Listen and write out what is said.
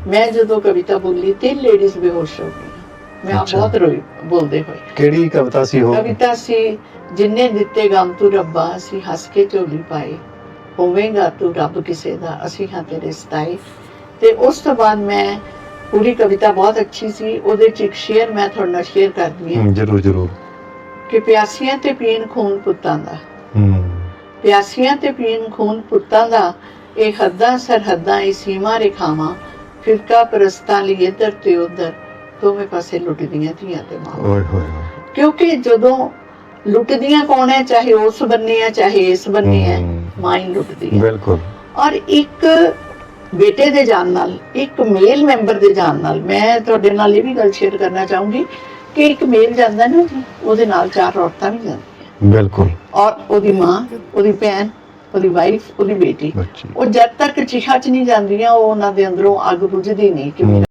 मैं जो कविता बोली 3 लेडीज बेहोश हो गई। मैं आप बहुत रोई बोलते हुए। ਕਿਹੜੀ ਕਵਿਤਾ ਸੀ ਉਹ? कविता सी जिन्ने दिते गम तू रब्बा असी हस के झोली पाई, होवेगा तू रब किसे दा असी हां तेरे सताए। ते उस तो बाद मैं पूरी कविता बहुत अच्छी सी। ਉਹਦੇ ਚ ਇੱਕ ਸ਼ੇਅਰ ਮੈਂ ਤੁਹਾਡੇ ਨਾਲ ਸ਼ੇਅਰ ਕਰਦੀ ਹਾਂ ਜਰੂਰ ਜਰੂਰ। ਕਿ ਪਿਆਸੀਆਂ ਤੇ ਪੀਣ ਖੂਨ ਪੁੱਤਾਂ ਦਾ, ਪਿਆਸੀਆਂ ਤੇ ਪੀਣ ਖੂਨ ਪੁੱਤਾਂ ਦਾ, ਇਹ ਹੱਦਾਂ ਸਰਹੱਦਾਂ ਇਹ ਸੀਮਾ ਰੇਖਾਵਾਂ, ਫਿਰਕਾ ਪ੍ਰਸਤਾਂ ਲਈ ਇੱਧਰ ਤੇ ਉੱਧਰ ਦੋਵੇਂ ਪਾਸੇ ਲੁੱਟਦੀਆਂ ਧੀਆਂ ਤੇ ਮਾਂ। ਓਏ ਹੋਏ। ਕਿਉਂਕਿ ਜਦੋਂ ਲੁੱਟਦੀਆਂ ਕੌਣ ਹੈ, ਚਾਹੇ ਉਸ ਬੰਨੇ ਹੈ ਚਾਹੇ ਇਸ ਬੰਨੇ ਹੈ, ਮਾਂ ਹੀ ਲੁੱਟਦੀ ਹੈ। ਬਿਲਕੁਲ। ਔਰ ਇੱਕ ਬੇਟੇ ਦੇ ਜਾਣ ਨਾਲ, ਇੱਕ ਮੇਲ ਮੈਂਬਰ ਦੇ ਜਾਣ ਨਾਲ, ਮੈਂ ਤੁਹਾਡੇ ਨਾਲ ਇਹ ਵੀ ਗੱਲ ਸ਼ੇਅਰ ਕਰਨਾ ਚਾਹੂੰਗੀ ਕਿ ਇੱਕ ਮੇਲ ਜਾਂਦਾ ਨਾ ਜੀ, ਉਹਦੇ ਨਾਲ 4 ਔਰਤਾਂ ਵੀ ਜਾਂਦੀਆਂ। ਬਿਲਕੁਲ। ਔਰ ਉਹਦੀ ਮਾਂ, ਉਹਦੀ ਭੈਣ, ਉਹਦੀ ਵਾਈਫ, ਉਹਦੀ ਬੇਟੀ, ਬੱਚੀ। ਉਹ ਜਦ ਤੱਕ ਚਿਖਾ ਚ ਨਹੀਂ ਜਾਂਦੀਆਂ, ਉਹ ਉਹਨਾਂ ਦੇ ਅੰਦਰੋਂ ਅੱਗ ਬੁਝਦੀ ਨਹੀਂ ਕਿ